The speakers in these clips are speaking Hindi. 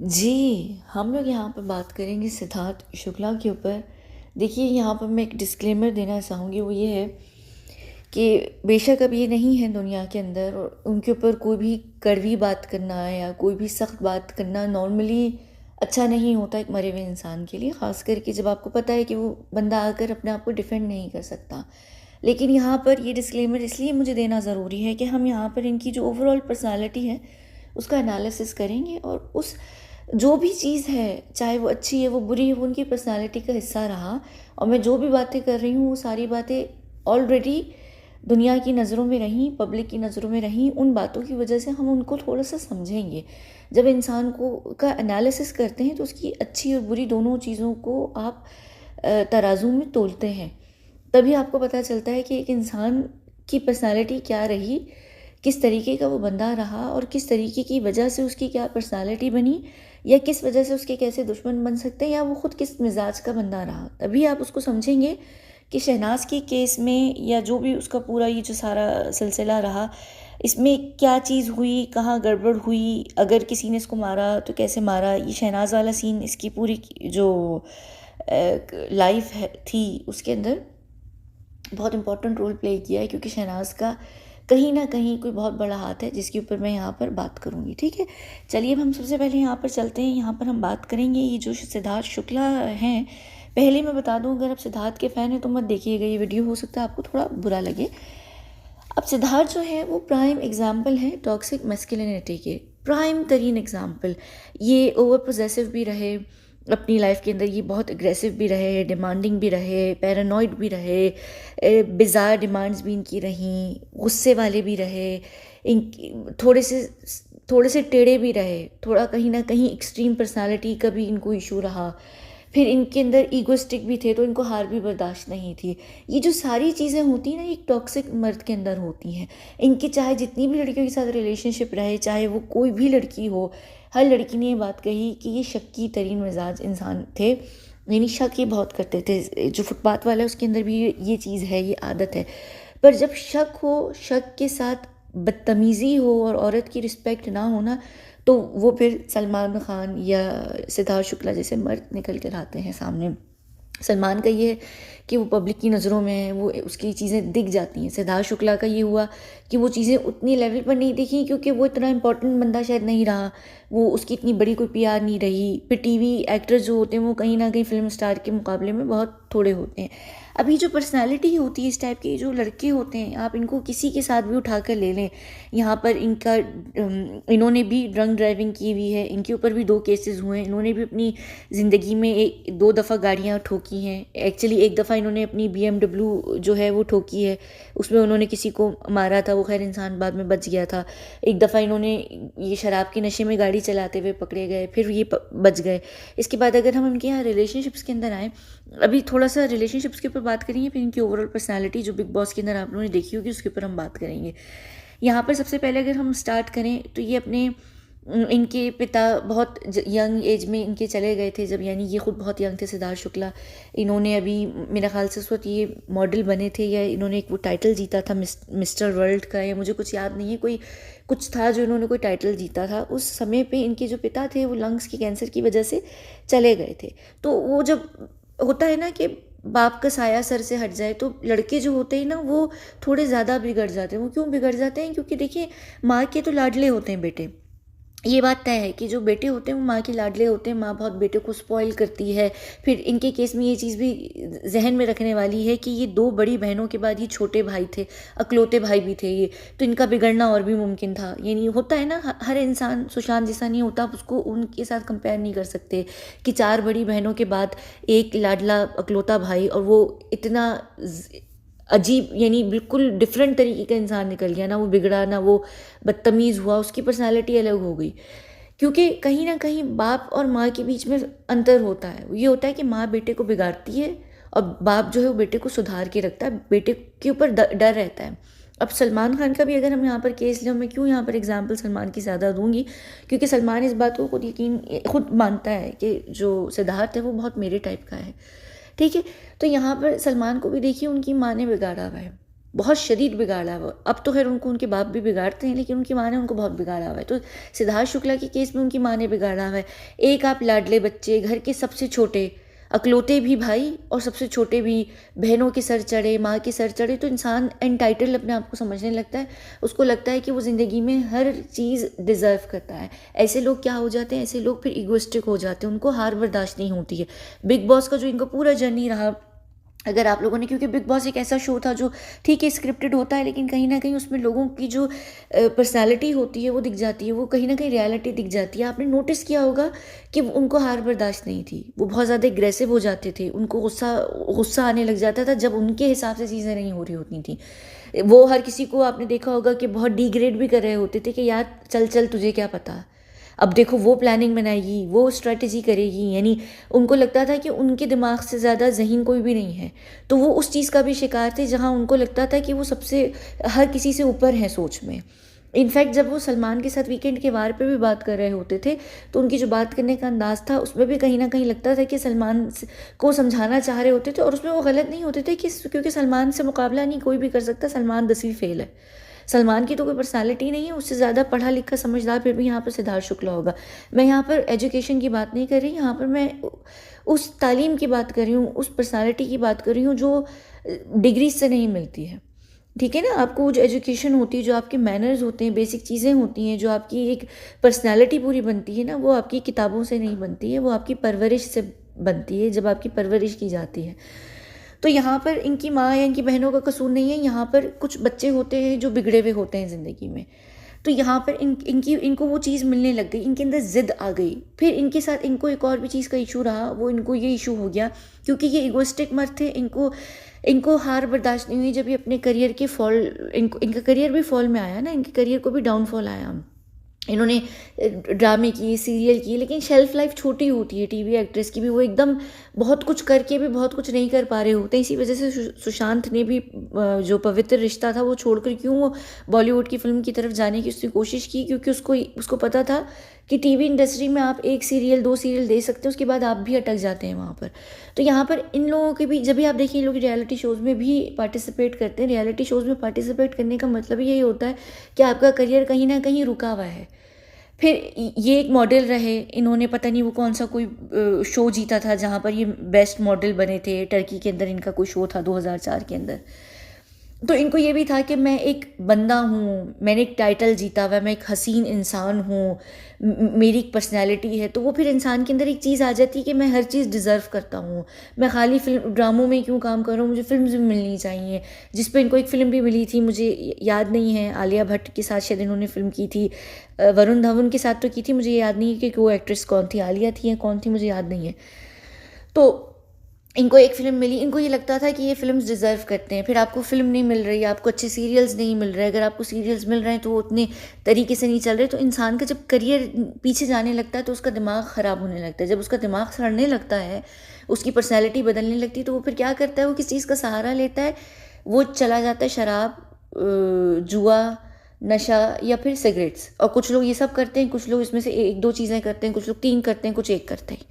जी, हम लोग यहाँ पर बात करेंगे सिद्धार्थ शुक्ला के ऊपर। देखिए, यहाँ पर मैं एक डिस्क्लेमर देना चाहूँगी, वो ये है कि बेशक अब ये नहीं है दुनिया के अंदर और उनके ऊपर कोई भी कड़वी बात करना या कोई भी सख्त बात करना नॉर्मली अच्छा नहीं होता एक मरे हुए इंसान के लिए, ख़ास करके जब आपको पता है कि वो बंदा आकर अपने आप को डिफेंड नहीं कर सकता। लेकिन यहाँ पर ये डिस्क्लेमर इसलिए मुझे देना ज़रूरी है कि हम यहाँ पर इनकी जो ओवरऑल पर्सनालिटी है उसका एनालिसिस करेंगे और उस जो भी चीज़ है, चाहे वो अच्छी है वो बुरी है, वो उनकी पर्सनालिटी का हिस्सा रहा। और मैं जो भी बातें कर रही हूँ वो सारी बातें ऑलरेडी दुनिया की नज़रों में रहीं, पब्लिक की नज़रों में रहीं। उन बातों की वजह से हम उनको थोड़ा सा समझेंगे। जब इंसान को का एनालिसिस करते हैं तो उसकी अच्छी और बुरी दोनों चीज़ों को आप तराजू में तोलते हैं। तभी आपको पता चलता है कि एक इंसान की पर्सनालिटी क्या रही, किस तरीके का वो बंदा रहा और किस तरीके की वजह से उसकी क्या पर्सनालिटी बनी, या किस वजह से उसके कैसे दुश्मन बन सकते हैं, या वो खुद किस मिजाज का बंदा रहा। तभी आप उसको समझेंगे कि शहनाज के केस में या जो भी उसका पूरा ये जो सारा सिलसिला रहा, इसमें क्या चीज़ हुई, कहाँ गड़बड़ हुई, अगर किसी ने इसको मारा तो कैसे मारा। ये शहनाज वाला सीन इसकी पूरी जो लाइफ है थी उसके अंदर बहुत इंपॉर्टेंट रोल प्ले किया है, क्योंकि शहनाज का कहीं ना कहीं कोई बहुत बड़ा हाथ है जिसके ऊपर मैं यहाँ पर बात करूँगी। ठीक है, चलिए अब हम सबसे पहले यहाँ पर चलते हैं। यहाँ पर हम बात करेंगे ये जो सिद्धार्थ शुक्ला हैं। पहले मैं बता दूँ, अगर आप सिद्धार्थ के फ़ैन हैं तो मत देखिएगा ये वीडियो, हो सकता है आपको थोड़ा बुरा लगे। अब सिद्धार्थ जो है वो प्राइम एग्जाम्पल है टॉक्सिक मैस्कुलिनिटी के, प्राइम तरीन एग्जाम्पल। ये ओवर पोजेसिव भी रहे अपनी लाइफ के अंदर, ये बहुत एग्रेसिव भी रहे, डिमांडिंग भी रहे, पैरानॉइड भी रहे, बिज़ार डिमांड्स भी इनकी रहीं, गुस्से वाले भी रहे, इन थोड़े से टेढ़े भी रहे, थोड़ा कहीं ना कहीं एक्सट्रीम पर्सनालिटी का भी इनको इशू रहा। फिर इनके अंदर ईगोइस्टिक भी थे, तो इनको हार भी बर्दाश्त नहीं थी। ये जो सारी चीज़ें होती हैं ना, एक टॉक्सिक मर्द के अंदर होती हैं। इनके चाहे जितनी भी लड़कियों के साथ रिलेशनशिप रहे, चाहे वो कोई भी लड़की हो, हर लड़की ने ये बात कही कि ये शक्की तरीन मिजाज इंसान थे, यानी शक ये बहुत करते थे। जो फुटपाथ वाला है उसके अंदर भी ये चीज़ है, ये आदत है। पर जब शक हो, शक के साथ बदतमीज़ी हो और औरत की रिस्पेक्ट ना होना, तो वो फिर सलमान खान या सिद्धार्थ शुक्ला जैसे मर्द निकल कर आते हैं सामने। सलमान का ये है कि वो पब्लिक की नज़रों में है, वो उसकी चीज़ें दिख जाती हैं। सिद्धार्थ शुक्ला का ये हुआ कि वो चीज़ें उतनी लेवल पर नहीं दिखी, क्योंकि वो इतना इंपॉर्टेंट बंदा शायद नहीं रहा, वो उसकी इतनी बड़ी कोई पीआर नहीं रही। फिर टीवी एक्टर्स जो होते हैं वो कहीं ना कहीं फिल्म स्टार के मुकाबले में बहुत थोड़े होते हैं। अभी जो पर्सनालिटी होती है इस टाइप के जो लड़के होते हैं, आप इनको किसी के साथ भी उठा कर ले लें। यहाँ पर इन्होंने भी ड्रंक ड्राइविंग की हुई है, इनके ऊपर भी 2 केसेस हुए हैं। इन्होंने भी अपनी ज़िंदगी में 2 दफ़ा गाड़ियाँ ठोकी हैं। एक्चुअली एक दफ़ा इन्होंने अपनी BMW जो है वो ठोकी है, उसमें उन्होंने किसी को मारा था, वो खैर इंसान बाद में बच गया था। एक दफ़ा इन्होंने ये शराब के नशे में गाड़ी चलाते हुए पकड़े गए, फिर ये बच गए। इसके बाद अगर हम इनके यहाँ रिलेशनशिप्स के अंदर आएँ, अभी थोड़ा सा रिलेशनशिप्स के ऊपर बात करेंगे, फिर इनकी ओवरऑल पर्सनालिटी जो बिग बॉस के अंदर आप लोगों ने देखी होगी उसके ऊपर हम बात करेंगे। यहाँ पर सबसे पहले अगर हम स्टार्ट करें तो ये अपने इनके पिता बहुत यंग एज में इनके चले गए थे, जब यानी ये खुद बहुत यंग थे सिद्धार्थ शुक्ला। इन्होंने अभी मेरा ख्याल से उस वक्त ये मॉडल बने थे, या इन्होंने एक वो टाइटल जीता था मिस्टर वर्ल्ड का, या मुझे कुछ याद नहीं है, कोई कुछ था जो इन्होंने कोई टाइटल जीता था। उस समय पे इनके जो पिता थे वो लंग्स के कैंसर की वजह से चले गए थे। तो वो जब होता है ना कि बाप का साया सर से हट जाए, तो लड़के जो होते हैं ना वो थोड़े ज़्यादा बिगड़ जाते हैं। वो क्यों बिगड़ जाते हैं? क्योंकि देखिए, माँ के तो लाडले होते हैं बेटे, ये बात तय है कि जो बेटे होते हैं वो माँ के लाडले होते हैं, माँ बहुत बेटे को स्पॉइल करती है। फिर इनके केस में ये चीज़ भी जहन में रखने वाली है कि ये 2 बड़ी बहनों के बाद ये छोटे भाई थे, अकलौते भाई भी थे ये, तो इनका बिगड़ना और भी मुमकिन था। यानी होता है ना, हर इंसान सुशांत जैसा नहीं होता, आप उसको उनके साथ कंपेयर नहीं कर सकते कि 4 बड़ी बहनों के बाद एक लाडला अकलौता भाई, और वो इतना अजीब, यानी बिल्कुल डिफरेंट तरीके का इंसान निकल गया। ना वो बिगड़ा, ना वो बदतमीज़ हुआ, उसकी पर्सनालिटी अलग हो गई। क्योंकि कहीं ना कहीं बाप और माँ के बीच में अंतर होता है। ये होता है कि माँ बेटे को बिगाड़ती है और बाप जो है वो बेटे को सुधार के रखता है, बेटे के ऊपर डर रहता है। अब सलमान खान का भी अगर हम यहाँ पर केस लें, मैं क्यों यहाँ पर एग्जाम्पल सलमान की ज़्यादा दूंगी, क्योंकि सलमान इस बात को खुद मानता है कि जो सिद्धार्थ है वो बहुत मेरे टाइप का है। ठीक है, तो यहाँ पर सलमान को भी देखिए उनकी माँ ने बिगाड़ा हुआ है। बहुत शदीद बिगाड़ा हुआ। अब तो खैर उनको उनके बाप भी बिगाड़ते हैं, लेकिन उनकी माँ ने उनको बहुत बिगाड़ा हुआ है। तो सिद्धार्थ शुक्ला के केस में उनकी माँ ने बिगाड़ा हुआ है। एक आप लाडले बच्चे, घर के सबसे छोटे, अकलौते भी भाई और सबसे छोटे भी, बहनों के सर चढ़े, माँ के सर चढ़े, तो इंसान एंटाइटल अपने आप को समझने लगता है। उसको लगता है कि वो ज़िंदगी में हर चीज़ डिज़र्व करता है। ऐसे लोग क्या हो जाते हैं, ऐसे लोग फिर इगोइस्टिक हो जाते हैं, उनको हार बर्दाश्त नहीं होती है। बिग बॉस का जो इनका पूरा जर्नी रहा, अगर आप लोगों ने, क्योंकि बिग बॉस एक ऐसा शो था जो ठीक है स्क्रिप्टेड होता है, लेकिन कहीं ना कहीं उसमें लोगों की जो पर्सनालिटी होती है वो दिख जाती है, वो कहीं ना कहीं रियलिटी दिख जाती है। आपने नोटिस किया होगा कि उनको हार बर्दाश्त नहीं थी, वो बहुत ज़्यादा एग्रेसिव हो जाते थे, उनको गुस्सा गुस्सा आने लग जाता था जब उनके हिसाब से चीज़ें नहीं हो रही होती थी। वो हर किसी को आपने देखा होगा कि बहुत डिग्रेड भी कर रहे होते थे कि यार चल चल तुझे क्या पता, अब देखो वो प्लानिंग बनाएगी, वो स्ट्रेटजी करेगी। यानी उनको लगता था कि उनके दिमाग से ज़्यादा ज़हीन कोई भी नहीं है। तो वो उस चीज़ का भी शिकार थे जहाँ उनको लगता था कि वो सबसे हर किसी से ऊपर हैं सोच में। इनफैक्ट जब वो सलमान के साथ वीकेंड के वार पे भी बात कर रहे होते थे, तो उनकी जो बात करने का अंदाज़ था उसमें भी कहीं ना कहीं लगता था कि सलमान को समझाना चाह रहे होते थे, और उसमें वो गलत नहीं होते थे कि क्योंकि सलमान से मुकाबला नहीं कोई भी कर सकता, सलमान 10वीं फेल है। सलमान की तो कोई पर्सनालिटी नहीं है, उससे ज़्यादा पढ़ा लिखा समझदार फिर भी यहाँ पर सिद्धार्थ शुक्ला होगा। मैं यहाँ पर एजुकेशन की बात नहीं कर रही, यहाँ पर मैं उस तालीम की बात कर रही हूँ, उस पर्सनालिटी की बात कर रही हूँ जो डिग्री से नहीं मिलती है। ठीक है ना, आपको जो एजुकेशन होती है, जो आपके मैनर्स होते हैं, बेसिक चीज़ें होती हैं, जो आपकी एक पर्सनालिटी पूरी बनती है ना, वो आपकी किताबों से नहीं बनती है, वो आपकी परवरिश से बनती है, जब आपकी परवरिश की जाती है। तो यहाँ पर इनकी माँ या इनकी बहनों का कसूर नहीं है, यहाँ पर कुछ बच्चे होते हैं जो बिगड़े हुए होते हैं ज़िंदगी में। तो यहाँ पर इनको वो चीज़ मिलने लग गई, इनके अंदर ज़िद आ गई। फिर इनके साथ इनको एक और भी चीज़ का इशू रहा, वो इनको ये इशू हो गया क्योंकि ये इगोइस्टिक मर्द थे। इनको हार बर्दाश्त नहीं हुई जब ये अपने करियर के इनका करियर भी फॉल में आया ना, इनके करियर को भी डाउनफॉल आया। इन्होंने ड्रामे किए, सीरियल किए, लेकिन शेल्फ लाइफ छोटी होती है टीवी एक्ट्रेस की भी। वो एकदम बहुत कुछ करके भी बहुत कुछ नहीं कर पा रहे होते। इसी वजह से सुशांत ने भी जो पवित्र रिश्ता था वो छोड़कर क्यों वो बॉलीवुड की फिल्म की तरफ जाने की उसने कोशिश की, क्योंकि उसको पता था कि टीवी इंडस्ट्री में आप एक सीरियल 2 सीरियल दे सकते हैं, उसके बाद आप भी अटक जाते हैं वहाँ पर। तो यहाँ पर इन लोगों के भी, जब भी आप देखिए इन लोग रियलिटी शोज़ में भी पार्टिसिपेट करते हैं। रियलिटी शोज़ में पार्टिसिपेट करने का मतलब यही होता है कि आपका करियर कहीं ना कहीं रुका हुआ है। फिर ये एक मॉडल रहे, इन्होंने पता नहीं वो कौन सा कोई शो जीता था जहाँ पर ये बेस्ट मॉडल बने थे। टर्की के अंदर इनका कोई शो था 2004 के अंदर। तो इनको ये भी था कि मैं एक बंदा हूँ, मैंने एक टाइटल जीता हुआ है, मैं एक हसीन इंसान हूँ, मेरी एक पर्सनैलिटी है। तो वो फिर इंसान के अंदर एक चीज़ आ जाती है कि मैं हर चीज़ डिज़र्व करता हूँ, मैं खाली फिल्म ड्रामों में क्यों काम कर रहा हूँ, मुझे फिल्म भी मिलनी चाहिए। जिस पर इनको एक फ़िल्म भी मिली थी, मुझे याद नहीं है, आलिया भट्ट के साथ शायद इन्होंने फ़िल्म की थी, वरुण धवन के साथ तो की थी, मुझे याद नहीं है कि वो एक्ट्रेस कौन थी, आलिया थी या कौन थी, मुझे याद नहीं है। तो इनको एक फ़िल्म मिली, इनको ये लगता था कि ये फ़िल्म्स डिज़र्व करते हैं। फिर आपको फ़िल्म नहीं मिल रही, आपको अच्छे सीरियल्स नहीं मिल रहे। अगर आपको सीरियल्स मिल रहे हैं तो वो उतने तरीके से नहीं चल रहे। तो इंसान का जब करियर पीछे जाने लगता है तो उसका दिमाग ख़राब होने लगता है। जब उसका दिमाग सड़ने लगता है, उसकी पर्सनैलिटी बदलने लगती है, तो वो फिर क्या करता है, वो किस चीज़ का सहारा लेता है, वो चला जाता है शराब, जुआ, नशा या फिर सिगरेट्स। और कुछ लोग ये सब करते हैं, कुछ लोग इसमें से 1-2 चीज़ें करते हैं, कुछ लोग 3 करते हैं, कुछ 1 करते हैं।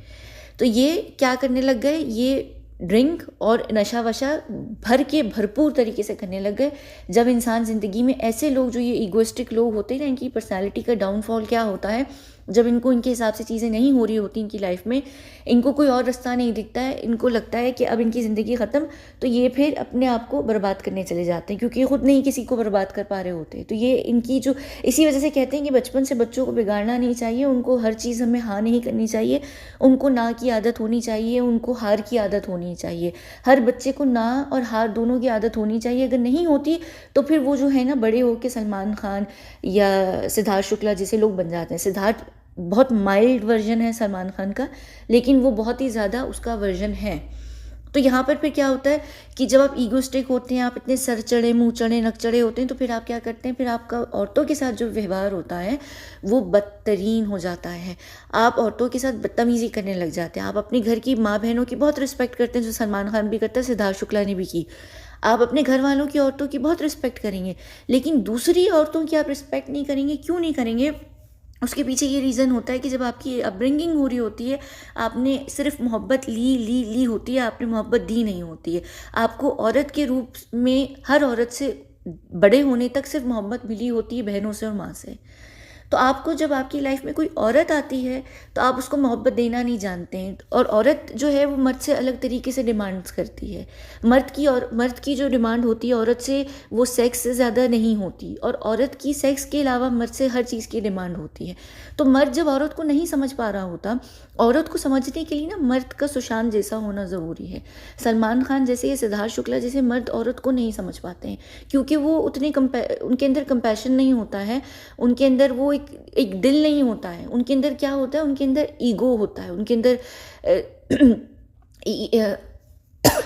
तो ये क्या करने लग गए, ये ड्रिंक और नशा वशा भरपूर तरीके से करने लग गए। जब इंसान ज़िंदगी में ऐसे लोग, जो ये ईगोइस्टिक लोग होते हैं ना, इनकी पर्सनालिटी का डाउनफॉल क्या होता है, जब इनको इनके हिसाब से चीज़ें नहीं हो रही होती इनकी लाइफ में, इनको कोई और रास्ता नहीं दिखता है, इनको लगता है कि अब इनकी ज़िंदगी ख़त्म, तो ये फिर अपने आप को बर्बाद करने चले जाते हैं, क्योंकि ये खुद नहीं किसी को बर्बाद कर पा रहे होते। तो ये इनकी जो, इसी वजह से कहते हैं कि बचपन से बच्चों को बिगाड़ना नहीं चाहिए, उनको हर चीज़ हमें हाँ नहीं करनी चाहिए, उनको ना की आदत होनी चाहिए, उनको हार की आदत होनी चाहिए। हर बच्चे को ना और हार दोनों की आदत होनी चाहिए। अगर नहीं होती तो फिर वो जो है ना, बड़े होकर सलमान खान या सिद्धार्थ शुक्ला जैसे लोग बन जाते हैं। सिद्धार्थ बहुत माइल्ड वर्जन है सलमान खान का, लेकिन वो बहुत ही ज़्यादा उसका वर्जन है। तो यहाँ पर फिर क्या होता है कि जब आप ईगोस्टिक होते हैं, आप इतने सर चढ़े, मुंह चढ़े, नक चढ़े होते हैं, तो फिर आप क्या करते हैं, फिर आपका औरतों के साथ जो व्यवहार होता है वो बदतरीन हो जाता है। आप औरतों के साथ बदतमीज़ी करने लग जाते हैं। आप अपने घर की माँ बहनों की बहुत रिस्पेक्ट करते हैं, जो सलमान खान भी करता है, सिद्धार्थ शुक्ला ने भी की। आप अपने घर वालों की, औरतों की बहुत रिस्पेक्ट करेंगे, लेकिन दूसरी औरतों की आप रिस्पेक्ट नहीं करेंगे। क्यों नहीं करेंगे? उसके पीछे ये रीज़न होता है कि जब आपकी अपब्रिंगिंग हो रही होती है, आपने सिर्फ मोहब्बत ली होती है, आपने मोहब्बत दी नहीं होती है। आपको औरत के रूप में हर औरत से बड़े होने तक सिर्फ मोहब्बत मिली होती है बहनों से और माँ से। तो आपको जब आपकी लाइफ में कोई औरत आती है तो आप उसको मोहब्बत देना नहीं जानते हैं, और औरत जो है वो मर्द से अलग तरीके से डिमांड्स करती है। मर्द की जो डिमांड होती है औरत से, वो सेक्स से ज़्यादा नहीं होती, और औरत की सेक्स के अलावा मर्द से हर चीज़ की डिमांड होती है। तो मर्द जब औरत को नहीं समझ पा रहा होता, औरत को समझने के लिए ना मर्द का सुशांत जैसा होना ज़रूरी है। सलमान खान जैसे या सिद्धार्थ शुक्ला जैसे मर्द औरत को नहीं समझ पाते हैं, क्योंकि वो उनके अंदर कंपैशन नहीं होता है, उनके अंदर वो एक दिल नहीं होता है। उनके अंदर क्या होता है, उनके अंदर ईगो होता है, उनके अंदर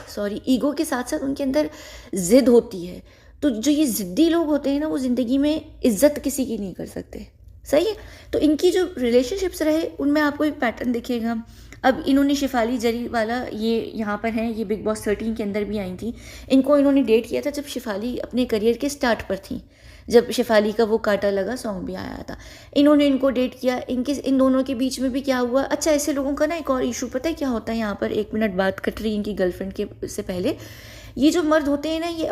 सॉरी ईगो के साथ साथ उनके अंदर ज़िद होती है। तो जो ये ज़िद्दी लोग होते हैं ना, वो ज़िंदगी में इज्जत किसी की नहीं कर सकते। सही है। तो इनकी जो रिलेशनशिप्स रहे उनमें आपको एक पैटर्न दिखेगा। अब इन्होंने शेफाली जरीवाला, ये यहाँ पर हैं, ये बिग बॉस 13 के अंदर भी आई थी। इनको इन्होंने डेट किया था जब शेफाली अपने करियर के स्टार्ट पर थी, जब शेफाली का वो काटा लगा सॉन्ग भी आया था। इन्होंने इनको डेट किया। इन दोनों के बीच में भी क्या हुआ, अच्छा ऐसे लोगों का ना एक और इशू पता है क्या होता है, यहाँ पर 1 मिनट बात कट रही इनकी गर्लफ्रेंड के से पहले। ये जो मर्द होते हैं ना, ये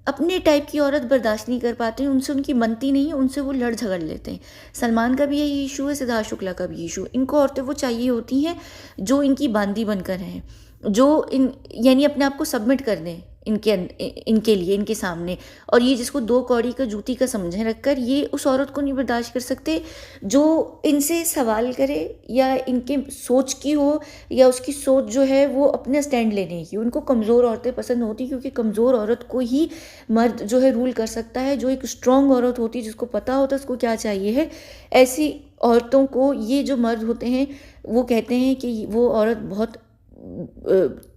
अपने टाइप की औरत बर्दाश्त नहीं कर पाते हैं, उनसे उनकी बनती नहीं है, उनसे वो लड़ झगड़ लेते हैं। सलमान का भी यही इशू है, सिद्धार्थ शुक्ला का भी इशू। इनको औरतें वो चाहिए होती हैं जो इनकी बांदी बनकर रहें, जो यानी अपने आप को सबमिट कर दें इनके लिए, इनके सामने। और ये जिसको 2 कौड़ी का जूती का समझे रखकर, ये उस औरत को नहीं बर्दाश्त कर सकते जो इनसे सवाल करे, या इनके सोच की हो, या उसकी सोच जो है वो अपने स्टैंड लेने की। उनको कमज़ोर औरतें पसंद होती, क्योंकि कमज़ोर औरत को ही मर्द जो है रूल कर सकता है। जो एक स्ट्रॉन्ग औरत होती है, जिसको पता होता है उसको क्या चाहिए है, ऐसी औरतों को ये जो मर्द होते हैं वो कहते हैं कि वो औरत बहुत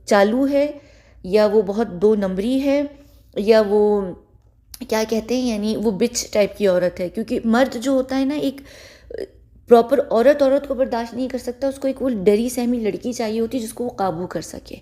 चालू है, या वो बहुत 2 नंबरी है, या वो क्या कहते हैं, यानी वो बिच टाइप की औरत है। क्योंकि मर्द जो होता है ना, एक प्रॉपर औरत को बर्दाश्त नहीं कर सकता, उसको एक वो डरी सहमी लड़की चाहिए होती है जिसको वो काबू कर सके।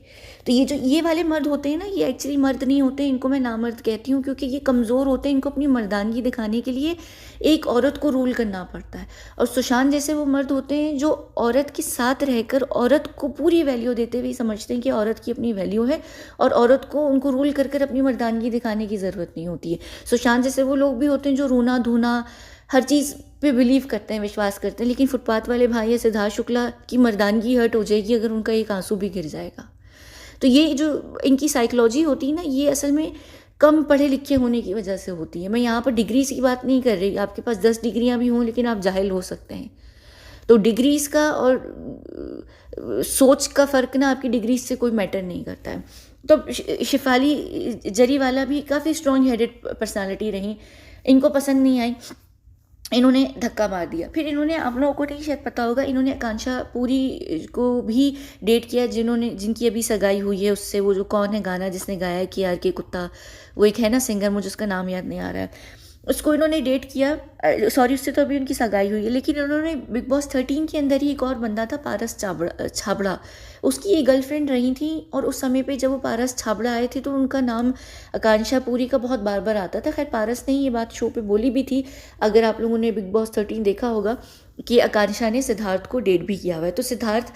तो ये वाले मर्द होते हैं ना, ये एक्चुअली मर्द नहीं होते, इनको मैं नामर्द कहती हूँ, क्योंकि ये कमज़ोर होते हैं। इनको अपनी मर्दानगी दिखाने के लिए एक औरत को रूल करना पड़ता है। और सुशांत जैसे वो मर्द होते हैं जो औरत के साथ रहकर औरत को पूरी वैल्यू देते हुए समझते हैं कि औरत की अपनी वैल्यू है, और औरत को उनको रूल कर कर अपनी मर्दानगी दिखाने की ज़रूरत नहीं होती है। सुशांत जैसे वो लोग भी होते हैं जो रोना धोना हर चीज़ पे बिलीव करते हैं, विश्वास करते हैं। लेकिन फुटपाथ वाले भाई या सिद्धार्थ शुक्ला की मर्दानगी हर्ट हो जाएगी अगर उनका एक आंसू भी गिर जाएगा। तो ये जो इनकी साइकोलॉजी होती है ना, ये असल में कम पढ़े लिखे होने की वजह से होती है। मैं यहाँ पर डिग्रीज की बात नहीं कर रही, आपके पास 10 डिग्रियाँ भी हों लेकिन आप जाहिल हो सकते हैं। तो डिग्रीज का और सोच का फ़र्क ना आपकी डिग्रीज से कोई मैटर नहीं करता है। तो शेफाली जरीवाला भी काफ़ी स्ट्रॉन्ग हेडेड पर्सनालिटी रही, इनको पसंद नहीं आई, इन्होंने धक्का मार दिया। फिर इन्होंने, आप लोगों को नहीं शायद पता होगा, इन्होंने आकांक्षा पूरी को भी डेट किया, जिनकी अभी सगाई हुई है उससे। वो जो कौन है गाना जिसने गाया है कि यार के कुत्ता, वो एक है ना सिंगर, मुझे उसका नाम याद नहीं आ रहा है, उसको इन्होंने डेट किया। सॉरी, उससे तो अभी उनकी सगाई हुई है। लेकिन इन्होंने बिग बॉस 13 के अंदर ही एक और बंदा था, पारस छाबड़ा, उसकी एक गर्लफ्रेंड रही थी। और उस समय पे जब वो पारस छाबड़ा आए थे तो उनका नाम आकांक्षा पूरी का बहुत बार बार आता था। खैर पारस ने ये बात शो पे बोली भी थी, अगर आप लोगों ने बिग बॉस 13 देखा होगा, कि आकांक्षा ने सिद्धार्थ को डेट भी किया हुआ है। तो सिद्धार्थ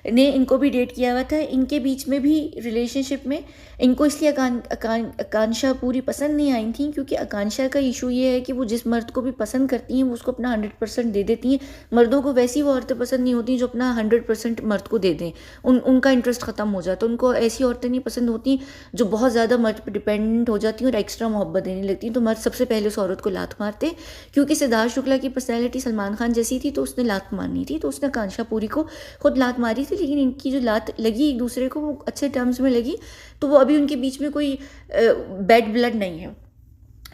ने इनको भी डेट किया हुआ था। इनके बीच में भी रिलेशनशिप में इनको इसलिए आकांक्षा पूरी पसंद नहीं आई थी, क्योंकि आकांक्षा का इशू ये है कि वो जिस मर्द को भी पसंद करती हैं वो उसको अपना 100% दे देती हैं। मर्दों को वैसी वो औरतें पसंद नहीं होती जो अपना 100% मर्द को दे दें, उनका इंटरेस्ट ख़त्म हो जाता है। उनको ऐसी औरतें नहीं पसंद होती जो बहुत ज़्यादा मर्द पर डिपेंडेंट हो जाती हैं और एक्स्ट्रा मोहब्बत देने लगती हैं। तो मर्द सबसे पहले उस औरत को लात मारते, क्योंकि सिद्धार्थ शुक्ला की पर्सनैलिटी सलमान खान जैसी थी, तो उसने लात मारनी थी, तो उसने आकांक्षा पूरी को खुद लात मारी थी। लेकिन इनकी जो लात लगी एक दूसरे को, वो अच्छे टर्म्स में लगी, तो वो अभी उनके बीच में कोई बैड ब्लड नहीं है।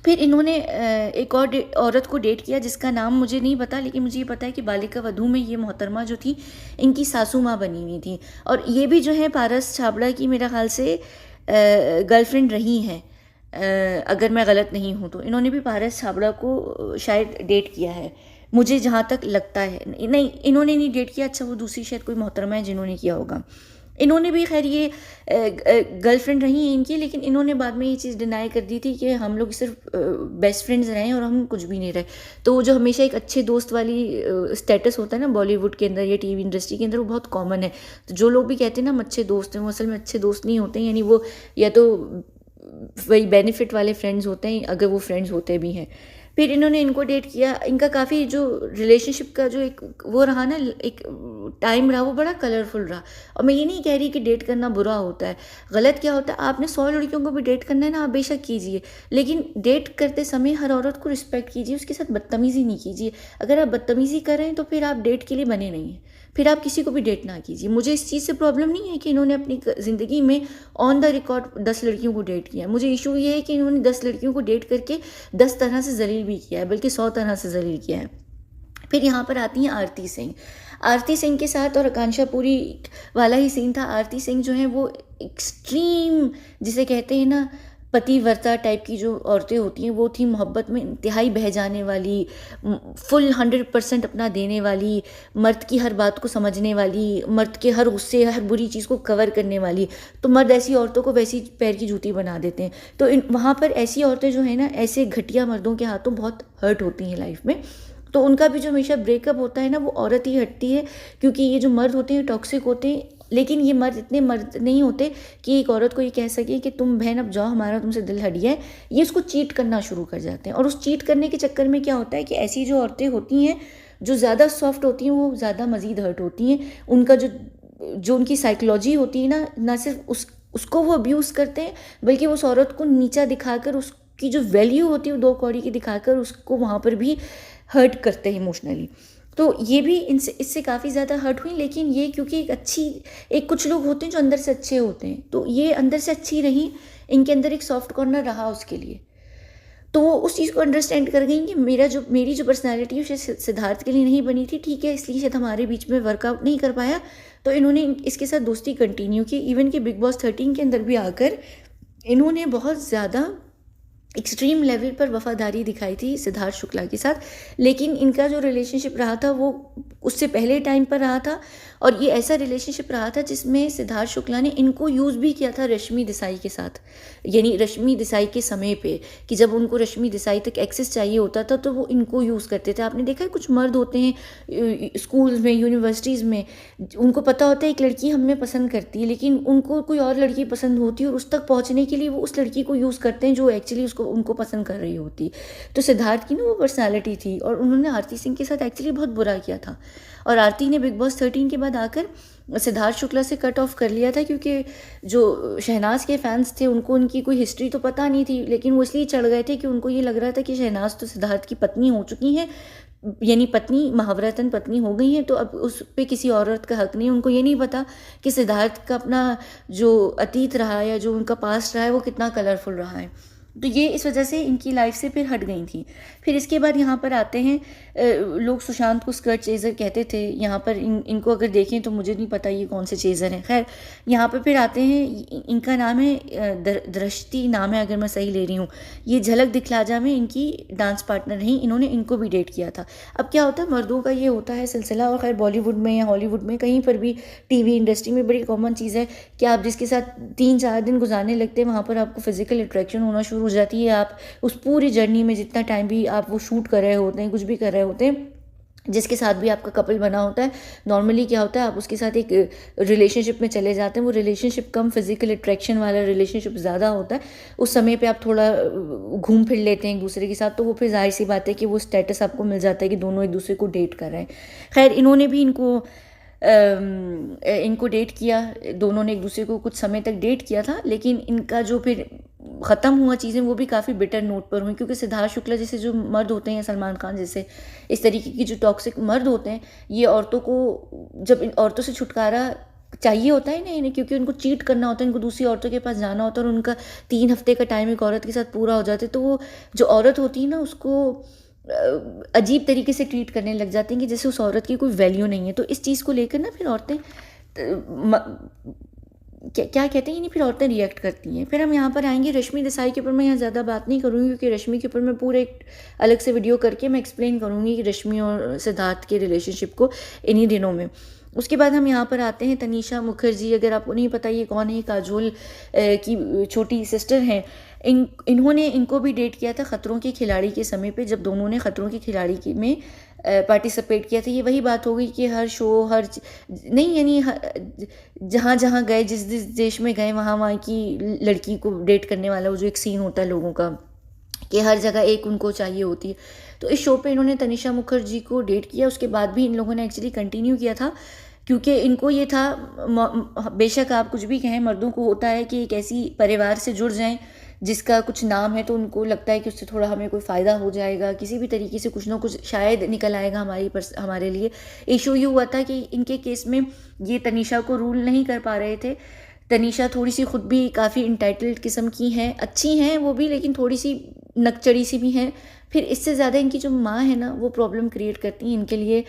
फिर इन्होंने एक और औरत को डेट किया जिसका नाम मुझे नहीं पता, लेकिन मुझे ये पता है कि बालिका वधू में ये मोहतरमा जो थी इनकी सासू माँ बनी हुई थी। और ये भी जो है पारस छाबड़ा की मेरा ख्याल से गर्लफ्रेंड रही हैं, अगर मैं गलत नहीं हूँ तो। इन्होंने भी पारस छाबड़ा को शायद डेट किया है, मुझे जहाँ तक लगता है। नहीं, इन्होंने नहीं डेट किया, अच्छा वो दूसरी शायद कोई मोहतरमा है जिन्होंने किया होगा। इन्होंने भी खैर ये गर्लफ्रेंड रही हैं इनकी, लेकिन इन्होंने बाद में ये चीज़ डिनाई कर दी थी कि हम लोग सिर्फ बेस्ट फ्रेंड्स रहे और हम कुछ भी नहीं रहे। तो वो जो हमेशा एक अच्छे दोस्त वाली स्टेटस होता है ना बॉलीवुड के अंदर या टीवी इंडस्ट्री के अंदर, वो बहुत कॉमन है। तो जो लोग भी कहते हैं ना हम अच्छे दोस्त हैं, वो असल में अच्छे दोस्त नहीं होते हैं, यानी वो या तो वही बेनिफिट वाले फ्रेंड्स होते हैं, अगर वो फ्रेंड्स होते भी हैं। फिर इन्होंने इनको डेट किया, इनका काफ़ी जो रिलेशनशिप का जो एक वो रहा ना, एक टाइम रहा, वो बड़ा कलरफुल रहा। और मैं ये नहीं कह रही कि डेट करना बुरा होता है, गलत क्या होता है, आपने 100 लड़कियों को भी डेट करना है ना, आप बेशक कीजिए, लेकिन डेट करते समय हर औरत को रिस्पेक्ट कीजिए, उसके साथ बदतमीज़ी नहीं कीजिए। अगर आप बदतमीज़ी कर रहे हैं तो फिर आप डेट के लिए बने नहीं हैं, फिर आप किसी को भी डेट ना कीजिए। मुझे इस चीज़ से प्रॉब्लम नहीं है कि इन्होंने अपनी ज़िंदगी में ऑन द रिकॉर्ड 10 लड़कियों को डेट किया है। मुझे इशू ये है कि इन्होंने 10 लड़कियों को डेट करके 10 तरह से जलील भी किया है, बल्कि 100 तरह से जलील किया है। फिर यहाँ पर आती हैं आरती सिंह। आरती सिंह के साथ और आकांक्षा पुरी वाला ही सीन था। आरती सिंह जो है वो एक्सट्रीम, जिसे कहते हैं ना पतिव्रता टाइप की जो औरतें होती हैं, वो थी मोहब्बत में इंतहाई बह जाने वाली, फुल 100% अपना देने वाली, मर्द की हर बात को समझने वाली, मर्द के हर गुस्से हर बुरी चीज़ को कवर करने वाली। तो मर्द ऐसी औरतों को वैसी पैर की जूती बना देते हैं। तो वहाँ पर ऐसी औरतें जो है ना, ऐसे घटिया मर्दों के हाथों बहुत हर्ट होती हैं लाइफ में। तो उनका भी जो हमेशा ब्रेकअप होता है ना, वो औरत ही हटती है, क्योंकि ये जो मर्द होते हैं टॉक्सिक होते हैं। लेकिन ये मर्द इतने मर्द नहीं होते कि एक औरत को ये कह सके कि तुम बहन अब जाओ, हमारा तुमसे दिल हट गया है। ये उसको चीट करना शुरू कर जाते हैं, और उस चीट करने के चक्कर में क्या होता है कि ऐसी जो औरतें होती हैं जो ज़्यादा सॉफ्ट होती हैं, वो ज़्यादा मज़ीद हर्ट होती हैं। उनका जो जो उनकी साइकोलॉजी होती है ना सिर्फ उसको वो अब्यूज़ करते हैं, बल्कि उस औरत को नीचा दिखाकर, उसकी जो वैल्यू होती है वो 2 कौड़ी की दिखाकर उसको वहाँ पर भी हर्ट करते हैं इमोशनली। तो ये भी इससे काफ़ी ज़्यादा हर्ट हुई। लेकिन ये क्योंकि एक कुछ लोग होते हैं जो अंदर से अच्छे होते हैं, तो ये अंदर से अच्छी रही, इनके अंदर एक सॉफ्ट कॉर्नर रहा उसके लिए। तो वो उस चीज़ को अंडरस्टैंड कर गई कि मेरी जो पर्सनैलिटी है शायद सिद्धार्थ के लिए नहीं बनी थी, ठीक है, इसलिए शायद हमारे बीच में वर्कआउट नहीं कर पाया। तो इन्होंने इसके साथ दोस्ती कंटिन्यू की। इवन कि बिग बॉस 13 के अंदर भी आकर इन्होंने बहुत ज़्यादा एक्सट्रीम लेवल पर वफ़ादारी दिखाई थी सिद्धार्थ शुक्ला के साथ। लेकिन इनका जो रिलेशनशिप रहा था वो उससे पहले टाइम पर रहा था, और ये ऐसा रिलेशनशिप रहा था जिसमें सिद्धार्थ शुक्ला ने इनको यूज़ भी किया था रश्मि देसाई के साथ। यानी रश्मि देसाई के समय पे, कि जब उनको रश्मि देसाई तक एक्सेस चाहिए होता था तो वो इनको यूज़ करते थे। आपने देखा है कुछ मर्द होते हैं स्कूल्स में, यूनिवर्सिटीज़ में, उनको पता होता है एक लड़की हमें पसंद करती है, लेकिन उनको कोई और लड़की पसंद होती है, और उस तक पहुँचने के लिए वो उस लड़की को यूज़ करते हैं जो एक्चुअली उनको पसंद कर रही होती। तो सिद्धार्थ की ना वो पर्सनालिटी थी, और उन्होंने आरती सिंह के साथ एक्चुअली बहुत बुरा किया था। और आरती ने बिग बॉस 13 के बाद आकर सिद्धार्थ शुक्ला से कट ऑफ कर लिया था, क्योंकि जो शहनाज के फैंस थे उनको उनकी कोई हिस्ट्री तो पता नहीं थी, लेकिन वो इसलिए चढ़ गए थे कि उनको ये लग रहा था कि शहनाज तो सिद्धार्थ की पत्नी हो चुकी हैं, यानी पत्नी, महावरतन पत्नी हो गई हैं, तो अब उस पे किसी औरत का हक नहीं। उनको ये नहीं पता कि सिद्धार्थ का अपना जो अतीत रहा है या जो उनका पास्ट रहा है वो कितना कलरफुल रहा है। तो ये इस वजह से इनकी लाइफ से फिर हट गई थी। फिर इसके बाद यहाँ पर आते हैं लोग सुशांत को स्कर्ट चेज़र कहते थे। यहाँ पर इनको अगर देखें तो मुझे नहीं पता ये कौन से चेज़र हैं। खैर यहाँ पर फिर आते हैं, इनका नाम है दृष्टि नाम है अगर मैं सही ले रही हूँ। ये झलक दिखला जा में इनकी डांस पार्टनर रही, इन्होंने इनको भी डेट किया था। अब क्या होता है, मर्दों का ये होता है सिलसिला, और खैर बॉलीवुड में या हॉलीवुड में कहीं पर भी टीवी इंडस्ट्री में बड़ी कॉमन चीज़ है कि आप जिसके साथ 3-4 दिन गुजारने लगते हैं वहाँ पर आपको फिजिकल अट्रैक्शन होना शुरू हो जाती है। आप उस पूरी जर्नी में जितना टाइम भी आप वो शूट कर रहे होते हैं, कुछ भी कर रहे होते हैं, जिसके साथ भी आपका कपल बना होता है, नॉर्मली क्या होता है आप उसके साथ एक रिलेशनशिप में चले जाते हैं। वो रिलेशनशिप कम फिजिकल अट्रैक्शन वाला रिलेशनशिप ज़्यादा होता है। उस समय पे आप थोड़ा घूम फिर लेते हैं एक दूसरे के साथ, तो वो फिर जाहिर सी बात है कि वो स्टेटस आपको मिल जाता है कि दोनों एक दूसरे को डेट कर रहे हैं। खैर इन्होंने भी इनको डेट किया, दोनों ने एक दूसरे को कुछ समय तक डेट किया था, लेकिन इनका जो फिर ख़त्म हुआ चीज़ें वो भी काफ़ी बिटर नोट पर हुई, क्योंकि सिद्धार्थ शुक्ला जैसे जो मर्द होते हैं, सलमान खान जैसे इस तरीके की जो टॉक्सिक मर्द होते हैं, ये औरतों को जब इन औरतों से छुटकारा चाहिए होता है ना इन्हें, क्योंकि उनको चीट करना होता है, इनको दूसरी औरतों के पास जाना होता है, और उनका 3 हफ्ते का टाइम एक औरत के साथ पूरा हो जाता है, तो वो जो औरत होती है ना उसको अजीब तरीके से ट्रीट करने लग जाते हैं कि जैसे उस औरत की कोई वैल्यू नहीं है। तो इस चीज़ को लेकर ना फिर औरतें क्या कहते हैं, नहीं फिर औरतें रिएक्ट करती हैं। फिर हम यहाँ पर आएंगे रश्मि देसाई के ऊपर। मैं यहाँ ज़्यादा बात नहीं करूँगी, क्योंकि रश्मि के ऊपर मैं पूरे एक अलग से वीडियो करके मैं एक्सप्लेन करूँगी कि रश्मि और सिद्धार्थ के रिलेशनशिप को इन्हीं दिनों में। उसके बाद हम यहाँ पर आते हैं तनीषा मुखर्जी। अगर आपको नहीं पता ये कौन है, काजोल की छोटी सिस्टर हैं। इन्होंने इनको भी डेट किया था खतरों के खिलाड़ी के समय पे, जब दोनों ने खतरों के खिलाड़ी में पार्टिसिपेट किया था। ये वही बात हो गई कि हर शो नहीं, यानी जहाँ जहाँ गए, जिस जिस देश में गए, वहाँ वहाँ की लड़की को डेट करने वाला वो जो एक सीन होता है लोगों का, कि हर जगह एक उनको चाहिए होती है। तो इस शो पे इन्होंने तनिषा मुखर्जी को डेट किया। उसके बाद भी इन लोगों ने एक्चुअली कंटिन्यू किया था, क्योंकि इनको ये था, बेशक आप कुछ भी कहें, मर्दों को होता है कि एक ऐसी परिवार से जुड़ जाएं जिसका कुछ नाम है, तो उनको लगता है कि उससे थोड़ा हमें कोई फ़ायदा हो जाएगा, किसी भी तरीके से कुछ ना कुछ शायद निकल आएगा हमारे लिए। इशू ये हुआ था कि इनके केस में ये तनिषा को रूल नहीं कर पा रहे थे। तनिषा थोड़ी सी खुद भी काफ़ी इंटाइटल्ड किस्म की हैं, अच्छी हैं वो भी, लेकिन थोड़ी सी नकचड़ी सी भी हैं। फिर इससे ज़्यादा इनकी जो माँ है ना, वो प्रॉब्लम क्रिएट करती हैं इनके लिए।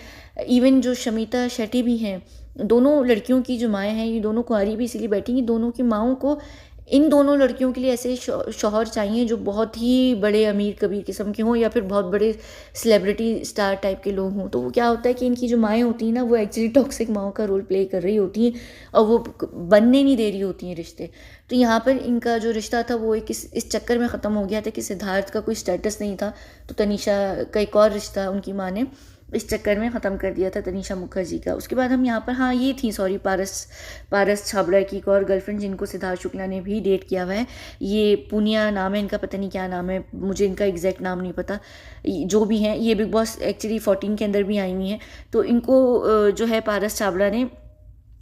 इवन जो शमिता शेट्टी भी हैं, दोनों लड़कियों की जो माएँ हैं, ये दोनों कुंवारी भी इसीलिए बैठी हैं, दोनों की माँओं को इन दोनों लड़कियों के लिए ऐसे शौहर चाहिए जो बहुत ही बड़े अमीर कबीर किस्म के हों, या फिर बहुत बड़े सेलिब्रिटी स्टार टाइप के लोग हों। तो वो क्या होता है कि इनकी जो माएँ होती हैं ना, वो एक्चुअली टॉक्सिक माओं का रोल प्ले कर रही होती हैं, और वो बनने नहीं दे रही होती हैं रिश्ते। तो यहाँ पर इनका जो रिश्ता था वो इस चक्कर में ख़त्म हो गया था कि सिद्धार्थ का कोई स्टेटस नहीं था, तो तनिषा का एक और रिश्ता उनकी माँ ने इस चक्कर में ख़त्म कर दिया था तनिषा मुखर्जी का। उसके बाद हम यहाँ पर, हाँ ये थी, सॉरी, पारस छाबड़ा की एक और गर्लफ्रेंड जिनको सिद्धार्थ शुक्ला ने भी डेट किया हुआ है। ये पूनिया नाम है इनका, पता नहीं क्या नाम है, मुझे इनका एग्जैक्ट नाम नहीं पता। जो भी हैं, ये बिग बॉस एक्चुअली 14 के अंदर भी आई हुई हैं। तो इनको जो है पारस छाबड़ा ने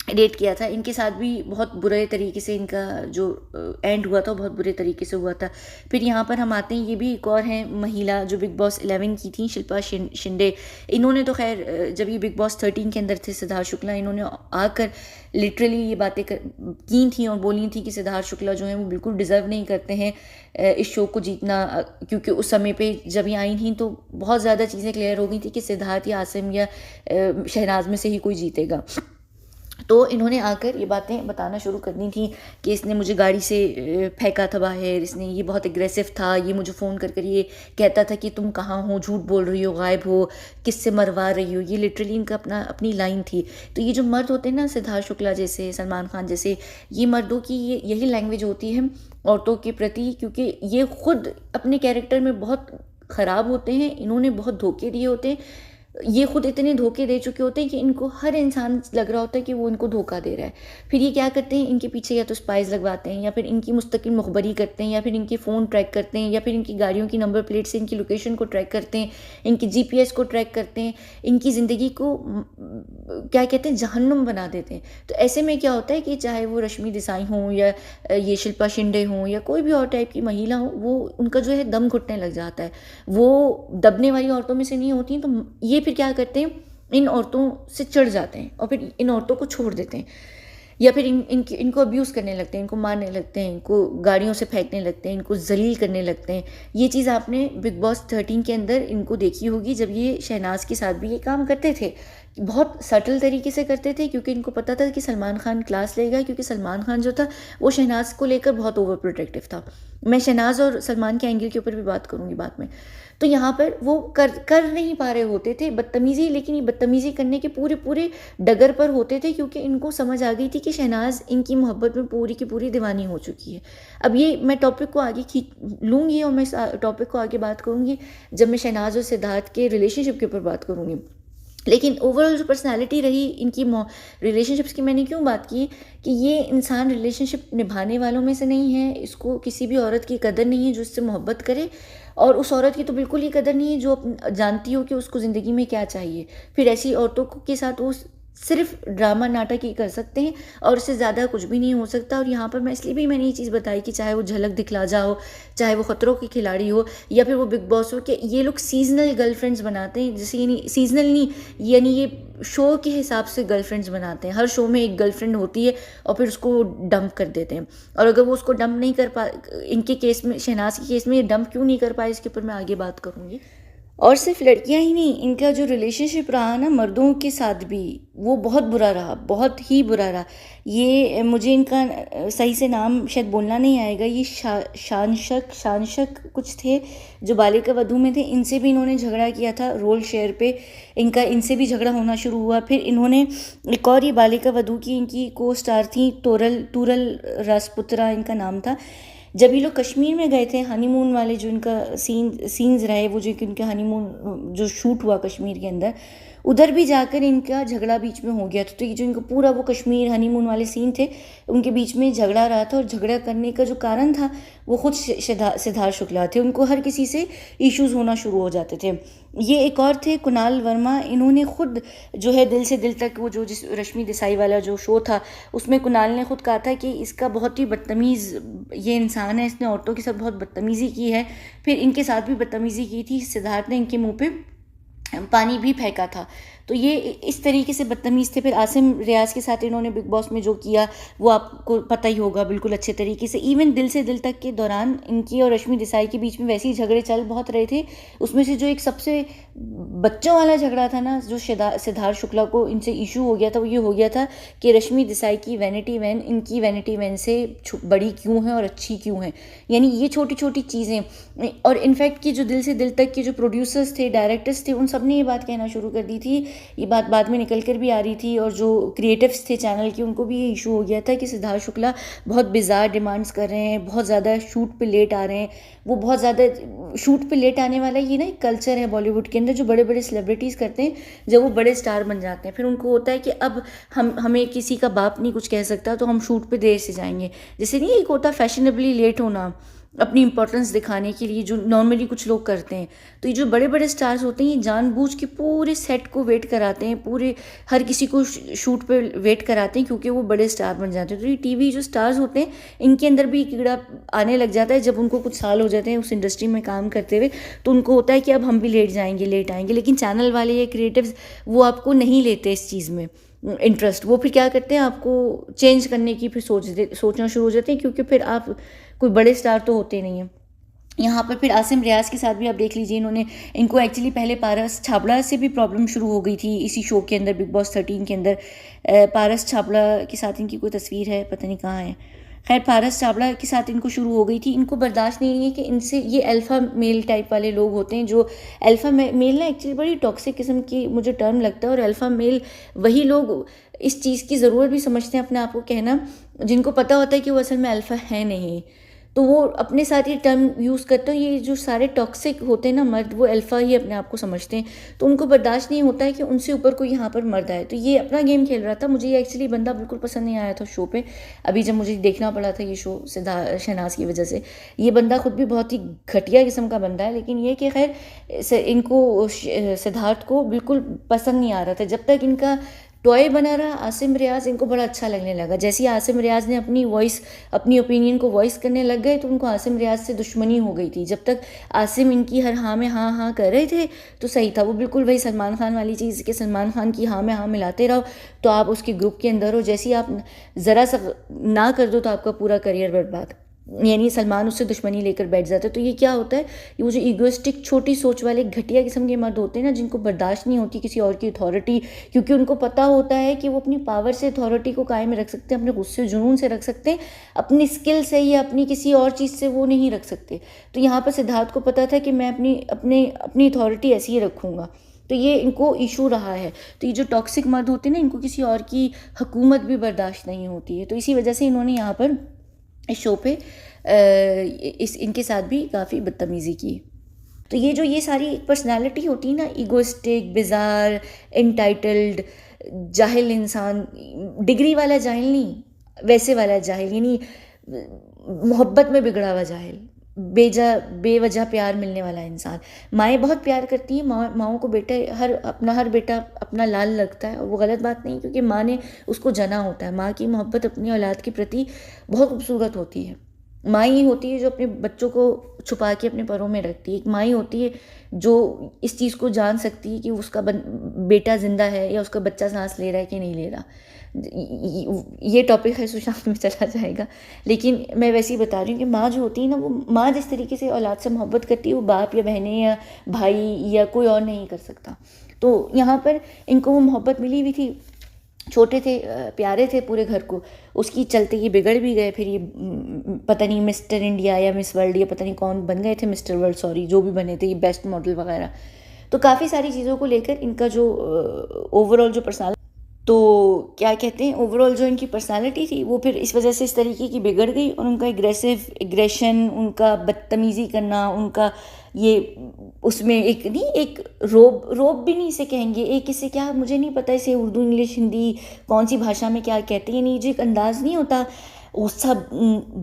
डेट किया था। इनके साथ भी बहुत बुरे तरीके से इनका जो एंड हुआ था, बहुत बुरे तरीके से हुआ था। फिर यहाँ पर हम आते हैं, ये भी एक और हैं महिला जो बिग बॉस 11 की थी, शिल्पा शिंदे। इन्होंने तो खैर जब ये बिग बॉस 13 के अंदर थे सिद्धार्थ शुक्ला, इन्होंने आकर लिटरली ये बातें की थी और बोली थी कि सिद्धार्थ शुक्ला जो है वो बिल्कुल डिज़र्व नहीं करते हैं इस शो को जीतना, क्योंकि उस समय पे जब ये आई थी तो बहुत ज़्यादा चीज़ें क्लियर हो गई थी कि सिद्धार्थ या आसिम या शहनाज में से ही कोई जीतेगा। तो इन्होंने आकर ये बातें बताना शुरू कर दी थी कि इसने मुझे गाड़ी से फेंका था बाहर, इसने, ये बहुत एग्रेसिव था, ये मुझे फ़ोन कर ये कहता था कि तुम कहाँ हो, झूठ बोल रही हो, गायब हो, किससे मरवा रही हो। ये लिटरली इनका अपनी लाइन थी। तो ये जो मर्द होते हैं ना, सिद्धार्थ शुक्ला जैसे, सलमान खान जैसे, ये मर्दों की यही लैंग्वेज होती है औरतों के प्रति, क्योंकि ये खुद अपने कैरेक्टर में बहुत ख़राब होते हैं, इन्होंने बहुत धोखे दिए होते हैं, ये खुद इतने धोखे दे चुके होते हैं कि इनको हर इंसान लग रहा होता है कि वो इनको धोखा दे रहा है। फिर ये क्या करते हैं, इनके पीछे या तो स्पाइस लगवाते हैं, या फिर इनकी मुस्तकिल मुखबरी करते हैं, या फिर इनके फ़ोन ट्रैक करते हैं, या फिर इनकी गाड़ियों की नंबर प्लेट से इनकी लोकेशन को ट्रैक करते हैं, इनकी GPS को ट्रैक करते हैं, इनकी ज़िंदगी को क्या कहते हैं, जहन्नुम बना देते हैं। तो ऐसे में क्या होता है कि चाहे वो रश्मि देसाई हों, या ये शिल्पा शिंदे हों, या कोई भी और टाइप की महिला हो, वो उनका जो है दम घुटने लग जाता है। वो दबने वाली औरतों में से नहीं होती। तो ये फिर क्या करते हैं, इन औरतों से चिढ़ जाते हैं और फिर इन औरतों को छोड़ देते हैं, या फिर इनको अब्यूज़ करने लगते हैं, इनको मारने लगते हैं, इनको गाड़ियों से फेंकने लगते हैं, इनको जलील करने लगते हैं। ये चीज़ आपने बिग बॉस 13 के अंदर इनको देखी होगी, जब ये शहनाज के साथ भी ये काम करते थे। बहुत सटल तरीके से करते थे, क्योंकि इनको पता था कि सलमान खान क्लास लेगा, क्योंकि सलमान खान जो था वो शहनाज को लेकर बहुत ओवर प्रोटेक्टिव था। मैं शहनाज और सलमान के एंगल के ऊपर भी बात करूँगी बाद में। तो यहाँ पर वो कर नहीं पा रहे होते थे बदतमीज़ी, लेकिन ये बदतमीज़ी करने के पूरे डगर पर होते थे, क्योंकि इनको समझ आ गई थी कि शहनाज इनकी मोहब्बत में पूरी की पूरी दीवानी हो चुकी है। अब ये मैं टॉपिक को आगे खींच लूँगी और मैं टॉपिक को आगे बात करूँगी जब मैं शहनाज और सिद्धार्थ के रिलेशनशिप के ऊपर बात करूँगी। लेकिन ओवरऑल जो पर्सनालिटी रही इनकी रिलेशनशिप्स की, मैंने क्यों बात की कि ये इंसान रिलेशनशिप निभाने वालों में से नहीं है, इसको किसी भी औरत की कदर नहीं है जो इससे मोहब्बत करे, और उस औरत की तो बिल्कुल ही कदर नहीं है जो जानती हो कि उसको ज़िंदगी में क्या चाहिए। फिर ऐसी औरतों के साथ वो सिर्फ ड्रामा नाटक ही कर सकते हैं और उससे ज़्यादा कुछ भी नहीं हो सकता। और यहाँ पर मैंने ये चीज़ बताई कि चाहे वो झलक दिखला जाओ, चाहे वो खतरों की खिलाड़ी हो, या फिर वो बिग बॉस हो, कि ये लोग सीजनल गर्लफ्रेंड्स बनाते हैं, जैसे यानी सीजनल नहीं, यानी ये शो के हिसाब से गर्लफ्रेंड्स बनाते हैं। हर शो में एक गर्लफ्रेंड होती है और फिर उसको डंप कर देते हैं। और अगर वो उसको डंप नहीं कर पा, इनके केस में, शहनाज के केस में ये डंप क्यों नहीं कर पाए, इसके ऊपर मैं आगे बात करूँगी। और सिर्फ लड़कियां ही नहीं, इनका जो रिलेशनशिप रहा ना मर्दों के साथ भी, वो बहुत बुरा रहा, बहुत ही बुरा रहा। ये मुझे इनका सही से नाम शायद बोलना नहीं आएगा, ये शानशक शानशक कुछ थे जो बालिका वधू में थे। इनसे भी इन्होंने झगड़ा किया था रोल शेयर पे, इनका इनसे भी झगड़ा होना शुरू हुआ। फिर इन्होंने एक और, ये बालिका वधू की इनकी को स्टार थी तोरल टूरल राजपुत्रा इनका नाम था। जब ये लोग कश्मीर में गए थे हनीमून वाले, जो इनका सीन्स रहे, वो जो इनका हनीमून जो शूट हुआ कश्मीर के अंदर, उधर भी जाकर इनका झगड़ा बीच में हो गया था। तो ये जो इनका पूरा वो कश्मीर हनीमून वाले सीन थे, उनके बीच में झगड़ा रहा था। और झगड़ा करने का जो कारण था वो खुद सिद्धार्थ शुक्ला थे। उनको हर किसी से इश्यूज होना शुरू हो जाते थे। ये एक और थे कुणाल वर्मा, इन्होंने खुद जो है दिल से दिल तक, वो जो जिस रश्मि देसाई वाला जो शो था, उसमें कुणाल ने खुद कहा था कि इसका बहुत ही बदतमीज़ ये इंसान है, इसने औरतों के साथ बहुत बदतमीज़ी की है। फिर इनके साथ भी बदतमीज़ी की थी, सिद्धार्थ ने इनके मुंह पे पानी भी फेंका था। तो ये इस तरीके से बदतमीज़ थे। फिर आसिम रियाज के साथ इन्होंने बिग बॉस में जो किया वो आपको पता ही होगा बिल्कुल अच्छे तरीके से। इवन दिल से दिल तक के दौरान इनकी और रश्मि देसाई के बीच में वैसे ही झगड़े चल बहुत रहे थे। उसमें से जो एक सबसे बच्चों वाला झगड़ा था ना, जो सिद्धार्थ शुक्ला को इनसे इशू हो गया था, वो ये हो गया था कि रश्मि देसाई की वैनिटी वैन इनकी वैनिटी वैन से बड़ी क्यों है और अच्छी क्यों है। यानी ये छोटी छोटी चीज़ें। और इनफैक्ट कि जो दिल से दिल तक के जो प्रोड्यूसर्स थे, डायरेक्टर्स थे, उन सब ने ये बात कहना शुरू कर दी थी। ये बात बाद में निकल कर भी आ रही थी। और जो क्रिएटिव्स थे चैनल के, उनको भी ये इशू हो गया था कि सिद्धार्थ शुक्ला बहुत बिजार डिमांड्स कर रहे हैं, बहुत ज़्यादा शूट पे लेट आ रहे हैं। वो बहुत ज़्यादा शूट पे लेट आने वाला ये ना एक कल्चर है बॉलीवुड के अंदर, जो बड़े बड़े सेलिब्रिटीज़ करते हैं जब वो बड़े स्टार बन जाते हैं। फिर उनको होता है कि अब हमें किसी का बाप नहीं कुछ कह सकता, तो हम शूट पे देर से जाएंगे। जैसे नहीं एक होता फैशनेबली लेट होना अपनी इंपॉर्टेंस दिखाने के लिए, जो नॉर्मली कुछ लोग करते हैं। तो ये जो बड़े बड़े स्टार्स होते हैं, ये जानबूझ के पूरे सेट को वेट कराते हैं, पूरे हर किसी को शूट पे वेट कराते हैं, क्योंकि वो बड़े स्टार बन जाते हैं। तो ये टीवी जो स्टार्स होते हैं, इनके अंदर भी कीड़ा आने लग जाता है जब उनको कुछ साल हो जाते हैं उस इंडस्ट्री में काम करते हुए। तो उनको होता है कि अब हम भी लेट जाएंगे, लेट आएंगे। लेकिन चैनल वाले या क्रिएटिव्स वो आपको नहीं लेते इस चीज़ में इंटरेस्ट। वो फिर क्या करते हैं, आपको चेंज करने की फिर सोचना शुरू हो जाते हैं, क्योंकि फिर आप कोई बड़े स्टार तो होते नहीं हैं। यहाँ पर फिर आसिम रियाज के साथ भी आप देख लीजिए, इनको एक्चुअली पहले पारस छाबड़ा से भी प्रॉब्लम शुरू हो गई थी इसी शो के अंदर, बिग बॉस 13 के अंदर। पारस छाबड़ा के साथ इनकी कोई तस्वीर है, पता नहीं कहाँ है। खैर, पारस छाबड़ा के साथ इनको शुरू हो गई थी। इनको बर्दाश्त नहीं है कि इनसे ये अल्फ़ा मेल टाइप वाले लोग होते हैं, जो अल्फ़ा मेल ना एक्चुअली बड़ी टॉक्सिक किस्म की मुझे टर्म लगता है। और अल्फ़ा मेल वही लोग इस चीज़ की ज़रूरत भी समझते हैं अपने आप को कहना, जिनको पता होता है कि वो असल में अल्फ़ा है नहीं, तो वो अपने साथ ये टर्म यूज़ करते हैं। ये जो सारे टॉक्सिक होते हैं ना मर्द, वो अल्फ़ा ही अपने आप को समझते हैं। तो उनको बर्दाश्त नहीं होता है कि उनसे ऊपर कोई यहाँ पर मर्द आए। तो ये अपना गेम खेल रहा था। मुझे ये एक्चुअली बंदा बिल्कुल पसंद नहीं आया था शो पे। अभी जब मुझे देखना पड़ा था ये शो शहनाज की वजह से, ये बंदा खुद भी बहुत ही घटिया किस्म का बंदा है। लेकिन ये कि खैर इनको सिद्धार्थ को बिल्कुल पसंद नहीं आ रहा था। जब तक इनका टॉय बना रहा आसिम रियाज, इनको बड़ा अच्छा लगने लगा। जैसे ही आसिम रियाज ने अपनी ओपिनियन को वॉइस करने लग गए, तो उनको आसिम रियाज से दुश्मनी हो गई थी। जब तक आसिम इनकी हर हाँ में हाँ हाँ कर रहे थे तो सही था। वो बिल्कुल वही सलमान खान वाली चीज़ कि सलमान खान की हाँ में हाँ मिलाते रहो तो आप उसके ग्रुप के अंदर हो। जैसे ही आप ज़रा सा ना कर दो तो आपका पूरा करियर बर्बाद। यानी सलमान उससे दुश्मनी लेकर बैठ जाता है। तो ये क्या होता है, ये वो जो ईगोइस्टिक छोटी सोच वाले घटिया किस्म के मर्द होते हैं ना, जिनको बर्दाश्त नहीं होती किसी और की अथॉरिटी, क्योंकि उनको पता होता है कि वो अपनी पावर से अथॉरिटी को कायम रख सकते हैं, अपने गुस्से जुनून से रख सकते हैं, अपनी स्किल से या अपनी किसी और चीज़ से वो नहीं रख सकते। तो यहाँ पर सिद्धार्थ को पता था कि मैं अपनी अथॉरिटी ऐसी ही रखूँगा। तो ये इनको इशू रहा है। तो ये जो टॉक्सिक मर्द होते हैं ना, इनको किसी और की हुकूमत भी बर्दाश्त नहीं होती है। तो इसी वजह से इन्होंने यहाँ पर इस शो पे इनके साथ भी काफ़ी बदतमीज़ी की। तो ये सारी पर्सनालिटी होती है ना, ईगोइस्टिक, बिजार, एंटाइटल्ड, जाहिल इंसान, डिग्री वाला जाहिल नहीं, वैसे वाला जाहिल, यानी मोहब्बत में बिगड़ा हुआ जाहिल, बेवजह प्यार मिलने वाला इंसान। माएँ बहुत प्यार करती हैं, माँओं को हर बेटा अपना लाल लगता है, और वो गलत बात नहीं, क्योंकि माँ ने उसको जना होता है। माँ की मोहब्बत अपनी औलाद के प्रति बहुत खूबसूरत होती है। माँ ही होती है जो अपने बच्चों को छुपा के अपने परों में रखती है। एक माँ ही होती है जो इस चीज़ को जान सकती है कि उसका बेटा ज़िंदा है या उसका बच्चा सांस ले रहा है कि नहीं ले रहा। ये टॉपिक है सुशांत में चला जाएगा, लेकिन मैं वैसे ही बता रही हूँ कि माँ जो होती है ना, वो माँ जिस तरीके से औलाद से मोहब्बत करती है वो बाप या बहनें या भाई या कोई और नहीं कर सकता। तो यहाँ पर इनको वो मोहब्बत मिली हुई थी, छोटे थे, प्यारे थे पूरे घर को, उसकी चलते ये बिगड़ भी गए। फिर ये पता नहीं मिस्टर इंडिया या मिस वर्ल्ड या पता नहीं कौन बन गए थे, मिस्टर वर्ल्ड सॉरी, जो भी बने थे, ये बेस्ट मॉडल वगैरह। तो काफ़ी सारी चीज़ों को लेकर इनका जो ओवरऑल जो पर्सनालिटी, तो क्या कहते हैं, ओवरऑल जो इनकी पर्सनालिटी थी वो फिर इस वजह से इस तरीके की बिगड़ गई। और उनका एग्रेशन, उनका बदतमीज़ी करना, उनका ये उसमें एक नहीं, एक रोब भी नहीं इसे कहेंगे, एक इसे क्या, मुझे नहीं पता इसे उर्दू इंग्लिश हिंदी कौन सी भाषा में क्या कहते हैं, नहीं जो एक अंदाज़ नहीं होता, वो सब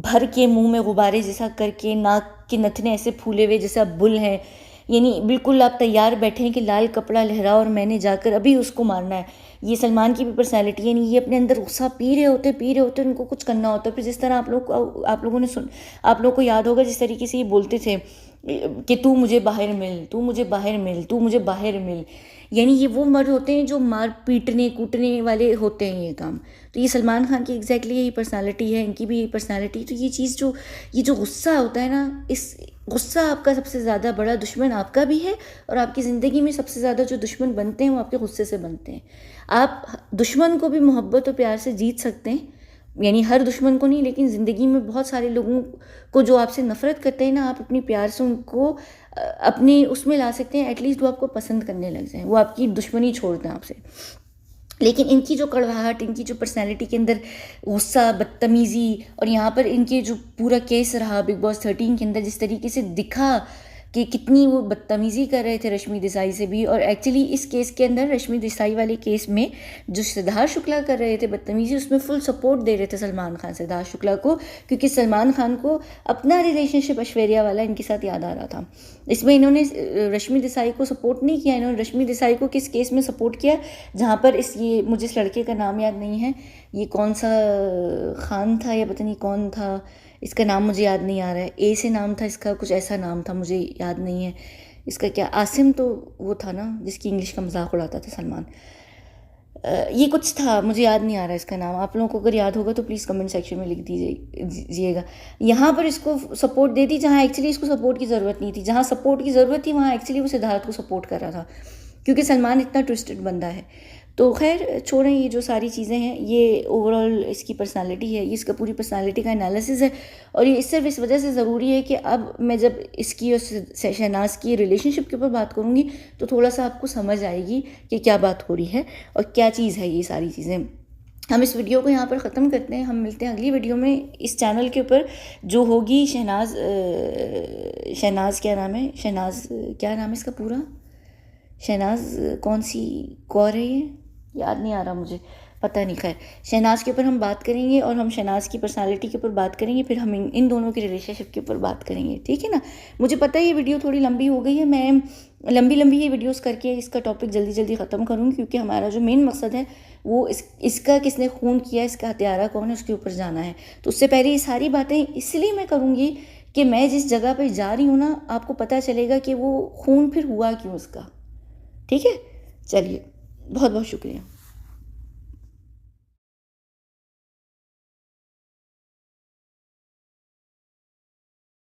भर के मुंह में गुब्बारे जैसा करके, नाक के नथने ऐसे फूले हुए जैसा बुल हैं, यानी बिल्कुल आप तैयार बैठे हैं कि लाल कपड़ा लहराओ और मैंने जाकर अभी उसको मारना है। ये सलमान की भी पर्सनैलिटी है, नहीं ये अपने अंदर गुस्सा पी रहे होते उनको कुछ करना होता है। फिर जिस तरह आप लोगों ने आप लोगों को याद होगा जिस तरीके से ये बोलते थे कि तू मुझे बाहर मिल, तू मुझे बाहर मिल, तू मुझे बाहर मिल, यानी ये वो मर्द होते हैं जो मार पीटने कूटने वाले होते हैं ये काम। तो ये सलमान खान की एग्जैक्टली यही पर्सनालिटी है, इनकी भी यही पर्सनालिटी। तो ये चीज़ जो ये जो गुस्सा होता है ना, इस गुस्सा आपका सबसे ज़्यादा बड़ा दुश्मन आपका भी है, और आपकी ज़िंदगी में सबसे ज़्यादा जो दुश्मन बनते हैं वो आपके गुस्से से बनते हैं। आप दुश्मन को भी मोहब्बत और प्यार से जीत सकते हैं, यानी हर दुश्मन को नहीं, लेकिन ज़िंदगी में बहुत सारे लोगों को जो आपसे नफ़रत करते हैं ना, आप अपनी प्यार से उनको अपनी उसमें ला सकते हैं, एटलीस्ट वो आपको पसंद करने लग जाएं, वो आपकी दुश्मनी छोड़ दें आपसे। लेकिन इनकी जो कड़वाहट, इनकी जो पर्सनैलिटी के अंदर गुस्सा, बदतमीज़ी, और यहाँ पर इनके जो पूरा केस रहा बिग बॉस 13 के अंदर, जिस तरीके से दिखा कि कितनी वो बदतमीज़ी कर रहे थे रश्मि देसाई से भी। और एक्चुअली इस केस के अंदर, रश्मि देसाई वाले केस में जो सिद्धार्थ शुक्ला कर रहे थे बदतमीज़ी, उसमें फुल सपोर्ट दे रहे थे सलमान खान सिद्धार्थ शुक्ला को, क्योंकि सलमान खान को अपना रिलेशनशिप ऐश्वर्या वाला इनके साथ याद आ रहा था। इसमें इन्होंने रश्मि देसाई को सपोर्ट नहीं किया। इन्होंने रश्मि देसाई को किस केस में सपोर्ट किया, जहाँ पर ये मुझे इस लड़के का नाम याद नहीं है, ये कौन सा खान था या पता नहीं कौन था, इसका नाम मुझे याद नहीं आ रहा है, ए से नाम था इसका, कुछ ऐसा नाम था, मुझे याद नहीं है इसका क्या, आसिम तो वो था ना जिसकी इंग्लिश का मजाक उड़ाता था सलमान, ये कुछ था, मुझे याद नहीं आ रहा इसका नाम। आप लोगों को अगर याद होगा तो प्लीज़ कमेंट सेक्शन में लिख दीजिएगा। यहाँ पर इसको सपोर्ट दे दी जहाँ एक्चुअली इसको सपोर्ट की ज़रूरत नहीं थी, जहाँ सपोर्ट की ज़रूरत थी वहाँ एक्चुअली वो सिद्धार्थ को सपोर्ट कर रहा था, क्योंकि सलमान इतना ट्विस्टेड बंदा है। तो खैर छोड़ें, ये जो सारी चीज़ें हैं, ये ओवरऑल इसकी पर्सनालिटी है, ये इसका पूरी पर्सनालिटी का एनालिसिस है। और ये सिर्फ इस वजह से ज़रूरी है कि अब मैं जब इसकी और शहनाज की रिलेशनशिप के ऊपर बात करूँगी तो थोड़ा सा आपको समझ आएगी कि क्या बात हो रही है और क्या चीज़ है ये सारी चीज़ें। हम इस वीडियो को यहाँ पर ख़त्म करते हैं, हम मिलते हैं अगली वीडियो में इस चैनल के ऊपर जो होगी। शहनाज क्या नाम है, शहनाज क्या नाम है इसका पूरा, शहनाज कौन सी कौर है, ये याद नहीं आ रहा मुझे, पता नहीं। खैर शहनाज के ऊपर हम बात करेंगे और हम शहनाज की पर्सनालिटी के ऊपर बात करेंगे, फिर हम इन दोनों की रिलेशनशिप के ऊपर बात करेंगे, ठीक है ना। मुझे पता है ये वीडियो थोड़ी लंबी हो गई है, मैं लंबी ये वीडियोस करके इसका टॉपिक जल्दी ख़त्म करूँगी, क्योंकि हमारा जो मेन मकसद है वो इसका किसने खून किया, इसका हत्यारा कौन है, उसके ऊपर जाना है। तो उससे पहले ये सारी बातें इसलिए मैं करूँगी कि मैं जिस जगह पर जा रही हूँ ना, आपको पता चलेगा कि वो खून फिर हुआ क्यों उसका, ठीक है। चलिए, बहुत बहुत शुक्रिया।